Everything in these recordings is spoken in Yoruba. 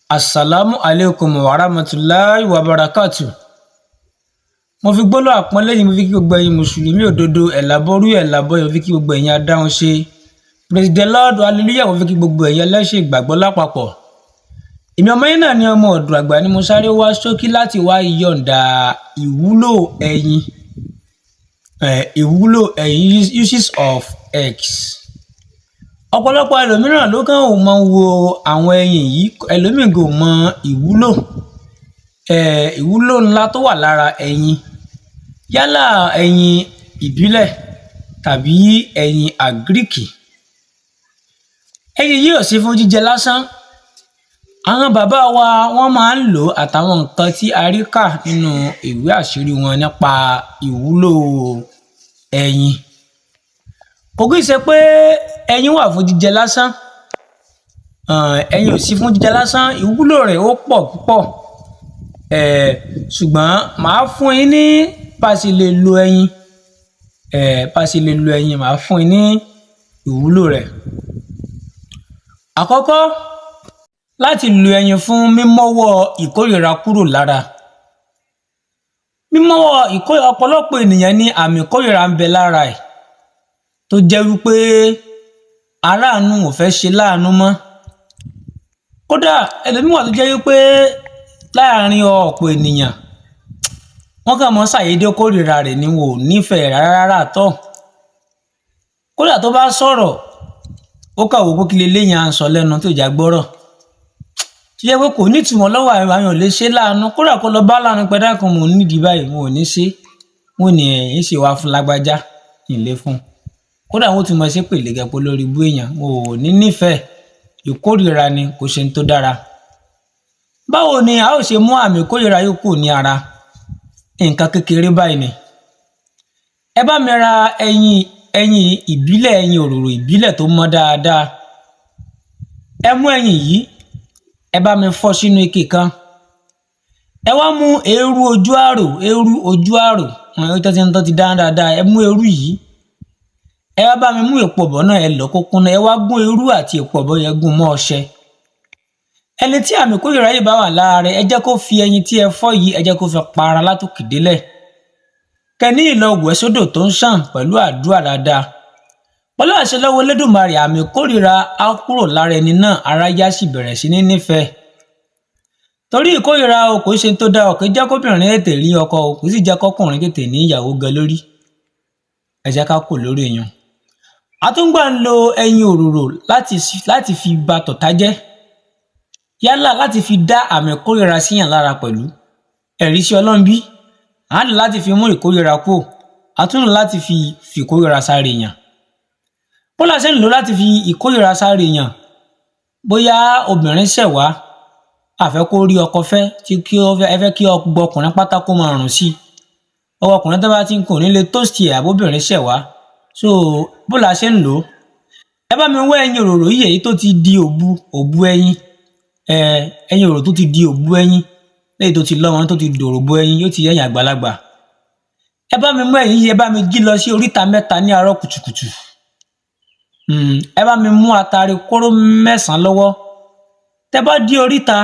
Assalamu alaikum wa rahmatullahi wa barakatuh. Mo fi gbólóhùn àpọ́nlé yìí mo fi kí gbogbo ẹ̀yin mùsùlùmí òdodo ẹ̀làbọ́rú ẹ̀làbọ́yọ̀ mo fi kí gbogbo ẹ̀yin adáhùn ṣe. Praise the Lord, hallelujah mo fi kí gbogbo ẹ̀yin ẹlẹ́sìn ìgbàgbọ́ lápapọ̀. Èmi ọmọ yín náà ni ọmọ ọ̀dọ̀ àgbà ni mo sáré wá ṣókí láti wá yọ̀ǹda ìwúlò ẹyin. Ìwúlò ẹyin, uses of eggs. Ọ̀pọ̀lọpọ̀ ẹlòmíràn ló kàn mọ wo àwọn ẹyin yìí, ẹlòmíì kò mọ ìwúlò ńlá tó wà lára ẹyin. Yálà ẹyin ìbílẹ̀ tàbí ẹyin agric. Ẹyin yìí ò sí fún jíjẹ lásán. Àwọn bàbá wa wọ́n máa ń lò àtàwọn nǹkan tí a rí kà nínú ìwé àṣírí wọn nípa ìwúlò ẹyin. Kò kìí ṣe pé ẹyin wà fún jíjẹ lásán. Ẹyin ò sí fún jíjẹ lásán, ìwúlò rẹ̀ ó pọ̀ púpọ̀. Ṣùgbọ́n màá fún yín ní bá ṣe lè lo ẹyin. Bá ṣe lè lo ẹyin, màá fún yín ní ìwúlò rẹ̀. Àkọ́kọ́, láti lo ẹyin fún mímọ́wọ́ ìkórìíra kúrò lára. Mímọ́wọ́ ìkórìíra, ọ̀pọ̀lọpọ̀ ènìyàn ní àmì ìkórìíra ń bẹ lára ẹ̀ tó jẹ́ wípé aráàánú ò fẹ́ ṣe láàánú mọ́. Kódà ẹlòmíì wà tó jẹ́ wípé láàárín ọ̀pọ̀ ènìyàn wọ́n kàn mọ́ ṣàyédé kórìíra rẹ̀ ni wọn ò nífẹ̀ẹ́ rárá tọ́. Kódà tó bá sọ̀rọ̀ ó kà wò pé kí leléyìn à ń sọ lẹ́nu tó jà gbọ́rọ̀. Tó jẹ́ pé kò ní ìtumọ̀ lọ́wọ́ àwọn ò lè ṣe láàánú. Kódà kó lọ bá láàánú pẹ́ dákun mò ń nídìí báyìí wọn ò ní ṣe. Wọn ò ní ẹ̀yìn ṣe wá fún lágbájá ìlé fún. Kódà wọn tún mọ̀ ṣe pèlè gẹ̀pọ̀ lórí ibú èèyàn wọn ò ní nífẹ̀ẹ́. Ìkórìíra ni kò ṣe ń tó dára. Báwo ni a ó ṣe mú àmì ìkórìíra yìí kù ní ara? Nǹkan kékeré báyìí ni. Ẹ bá mi ra ẹyin ìbílẹ̀, ẹyin òróró ìbílẹ̀ tó mọ́ dáadáa. Ẹ mú ẹyin yìí, ẹ bá mi fọ́ sínú ike kan. Ẹ wá mú eérú ojú àrò, tó ti dáná dáadáa. Ẹ mú eérú yìí. Ẹ wá bá mi mú èpo ọ̀bọ náà, ẹ lọ kó kúnná. Ẹ wá gún eérú àti èpo ọ̀bọ yẹn gún mọ́ ọṣẹ. Ẹni tí àmì ìkórìíra yìí bá wà lára rẹ̀, ẹ jẹ́ kó fi ẹyin tí ẹ fọ́ yìí, ẹ jẹ́ kó fi para látòkè délẹ̀. Kẹ́ni ìlọ wẹ̀ sódò tó ń ṣàn pẹ̀lú àdúrà dáadáa. Pẹ̀lú àṣẹ lọ́wọ́ Elédùmarè, àmì ìkórìíra á kúrò lára ẹni náà, ara yá sì bẹ̀rẹ̀ sí ní nífẹ̀ẹ́. Torí ìkórìíra o kò ṣe tó dá o, kò jẹ́ kóbìnrin tètè rí ọkọ o, kò sì jẹ́ kọ́kùnrin tètè ní ìyàwó gan lórí. Ẹ jẹ́ ká kò lórí èèyàn. A tún gbà ń lo ẹyin òróró láti fi ba tọ̀tá jẹ́. Yálà láti fi dá àmì ìkórìíra síyàn lára pẹ̀lú. Ẹ̀rí sí Ọlọ́run bí? À ń lò láti fi mú ìkórìíra kúrò. A tún lò láti fi ìkórìíra sáré èèyàn. Bó la ṣe ń lò láti fi ìkórìíra sáré èèyàn. Bóyá obìnrin ṣẹ̀ wá, a fẹ́ kó rí ọkọ fẹ́, ẹ fẹ́ kí ọgbọ ọkùnrin pátá kó máa rùn sí. Ọwọ́ ọkùnrin tó bá ti ń kò ní lè tóòsì ẹ̀ àbóbìnrin ṣẹ̀ wá. So bó la ṣe ń lò? Ẹ bá mi wá ẹyin òróró yìí èyí tó ti di òbu ẹyin. Ẹyin òróró tó ti di òbu ẹyin. Lẹ́yìn tó ti lọ́mọ tó ti dòròbó ẹyin yóò ti yẹ̀yìn àgbàlagbà. Ẹ bá mi mú ẹyin yìí, ẹ bá mi jí lọ sí oríta mẹ́ta ní àárọ̀ kùtùkùtù. Ẹ bá mi mú atare kóró 9 lọ́wọ́. Tẹ́ bá dé oríta,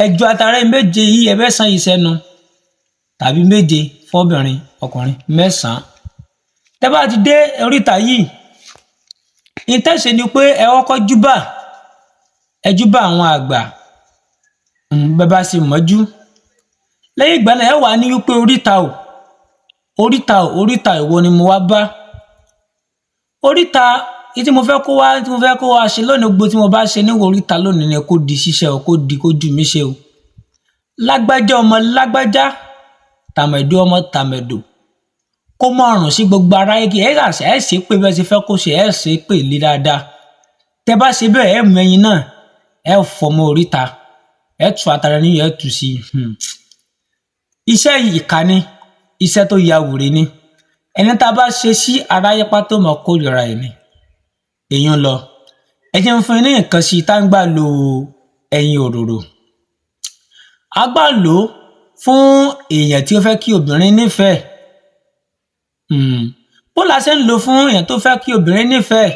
ẹ ju atare 7 yìí, ẹ bẹ́ san yìí sẹ́nu. Tàbí 7 fọ́bìnrin, ọkùnrin 9. Tẹ́ bá ti dé oríta yìí, ìtẹ́sẹ̀ ni pé ẹ kọ́kọ́ júbà. Ẹ júbà àwọn àgbà. Bẹ́ bá ṣe mọ́jú. Lẹ́yìn ìgbà náà ẹ wà ní wípé oríta ìwọ ni mo wá bá. Oríta tí mo fẹ́ kó wá ṣe lónìí, gbogbo tí mo bá ṣe níwò oríta lónìí ni kó di ṣíṣe o, kó jù mí ṣe o. Lágbájá ọmọ lágbájá, tàmẹ̀dò ọmọ tàmẹ̀dò. Kó mọ̀ ọ̀rùn sí gbogbo ara yìí, ẹ ṣe pé bẹ́ẹ̀ ṣe fẹ́ kó ṣe, ẹ ṣe pé lé dáadáa. Tẹ́ bá ṣe bẹ́ẹ̀, ẹ mú ẹyin náà, ẹ fọ́ mọ́ oríta. Ẹ tú atare ní ẹ tú sí. Iṣẹ́ ìkà ni, iṣẹ́ tó ya wèrè ni. Ẹni tá a bá ṣe sí aráyé pátó mọ̀ kórìíra ẹ̀ ni. Èèyàn lọ. Ẹ jẹ́ ń fún yín ní nǹkan sí tá ń gbà lo ẹyin òróró. A gbà lò fún èèyàn tí ó fẹ́ kí obìnrin nífẹ̀ẹ́. Bó la ṣe ń lò fún èèyàn tó fẹ́ kí obìnrin nífẹ̀ẹ́.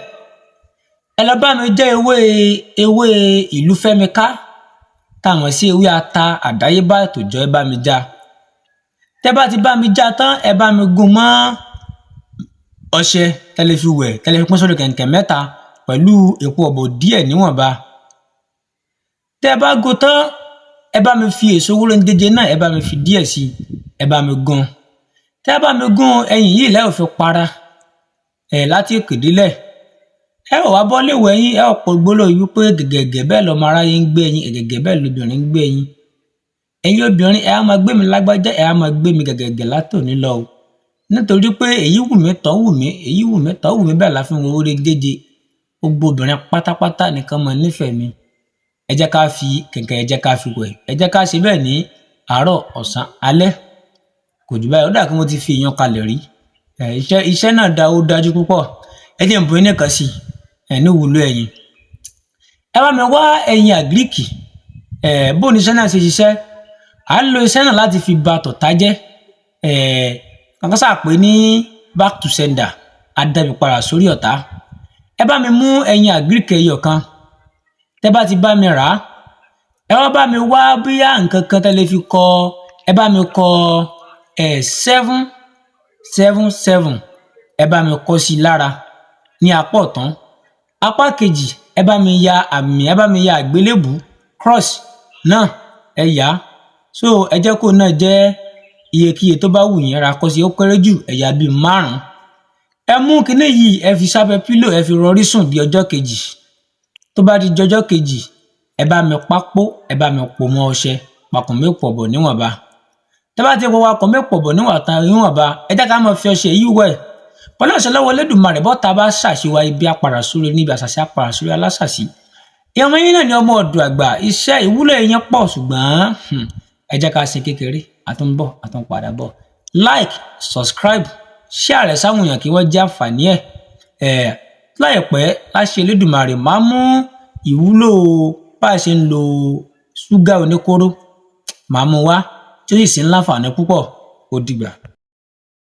ẹ lọ bá mi jẹ́ ewé ìlú fẹ́mi ká táwọn sí ewé ata àdáyébá tòjọ ẹ bá mi já. Tẹ́ bá ti bá mi já tán ẹ bá mi gún mọ́ ọṣẹ tẹ́lẹ̀ fi wẹ̀ tẹ́lẹ̀ fi pín sórí kẹ̀ǹkẹ̀ mẹ́ta pẹ̀lú epo ọ̀bọ̀ díẹ̀ níwọ̀nba. Tẹ́ bá gún tán ẹ bá mi fi èso wúrẹ́ńdéjẹ náà ẹ bá mi fi díẹ̀ sí ẹ bá mi gún. Tẹ́ bá mi gún ẹyin yìí lẹ́ ò fi para láti òkè délẹ̀. Ẹ ò wá bọ́ léwọ̀ ẹyin ẹ ò pọ̀ gbólóhùn wípé gẹ̀gẹ̀gẹ̀ bẹ́ẹ̀ lọ́mọ aráyé ń gbé ẹyin gẹ̀gẹ̀gẹ̀ bẹ́ẹ̀ lóbìnrin ń gbé ẹyin. Ẹ̀yin obìnrin ẹ á máa gbé mi lágbájá ẹ á máa gbé mi gẹ̀gẹ̀gẹ̀ látòní lọ o. Nítorí pé èyí wù mí tọ́ wù mí èyí wù mí tọ́ wù mí bẹ́ẹ̀ la fi ń wo orí déje. Gbogbo obìnrin pátápátá nìkan mọ̀ nífẹ̀ẹ́ mi. Ẹ jẹ́ ká fi kẹ̀kẹ́ ẹ jẹ́ ká fi wẹ̀ ẹ jẹ́ ká ṣe bẹ́ẹ̀ ní àárọ̀ ọ̀sán alẹ́. Kò jù báyìí ó dà kí mo ti fi èèyàn kalẹ̀ rí. Iṣẹ́ náà ó dájú púpọ̀. Ẹ jẹ́ n bù yín nìkan sí ní Iwulo ẹyin. Ẹ bá mi wá ẹyin agric. Bó ni iṣẹ́ náà ṣe ṣiṣẹ́. À ń lo iṣẹ́ náà láti fi ba tọ̀tá jẹ́. Kankan sáà pé ní back to sender adábi padà sórí ọ̀tá. Ẹ bá mi mú ẹyin agric ẹyọ kan. Tẹ́ bá ti bá mi rà á ẹ wá bá mi wá bóyá nǹkan kan tẹ́ lè fi kọ ẹ bá mi kọ 777 ẹ bá mi kọ sí lára ní apá ọ̀tún. Apá kejì ẹ bá mi ya àmì ẹ bá mi ya àgbélébù cross náà ẹ yá. So ẹ jẹ́ kó náà jẹ́ iyekíye tó bá wù yín ra kọ sí ó kéré jù ẹ̀yà bíi 5. Ẹ mú kinní yìí ẹ fi sábẹ́ pílò ẹ fi rọrí sùn di ọjọ́ kejì. Tó bá di ọjọ́ kejì ẹ bá mi pápó ẹ bá mi pò mọ́ ọṣẹ papọ̀ mẹ́pọ̀ bọ̀ níwọ̀nba. Tẹ́ bá ti pò wá pọ̀ mẹ́pọ̀ bọ̀ níwọ̀nba ẹ jẹ́ ká máa fi ọṣẹ yìí wẹ̀. Pẹ̀lú àṣẹ lọ́wọ́ Olódùmarè bọ́ta bá ṣàṣewà ibi apàrà sórí níbi àṣàṣì apàrà sórí alásàṣì. Ìyàwó yín náà ni ọmọ ọ̀dọ̀ àgbà iṣẹ́ ìwúlò yẹn pọ̀ ṣùgbọ́n ẹ jẹ́ ká ṣe kékeré àtúnbọ̀ àtúnpadà bọ̀. Like, subscribe, share rẹ̀ sáwọn èèyàn kí wọ́n jẹ́ àǹfààní ẹ̀. Láìpẹ́ láṣẹ Olódùmarè máa mú ìwúlò bá a ṣe ń lo ṣúgà oníkóró máa mú wá tí ó sì ń láǹfààní púpọ̀. Ó dìgbà.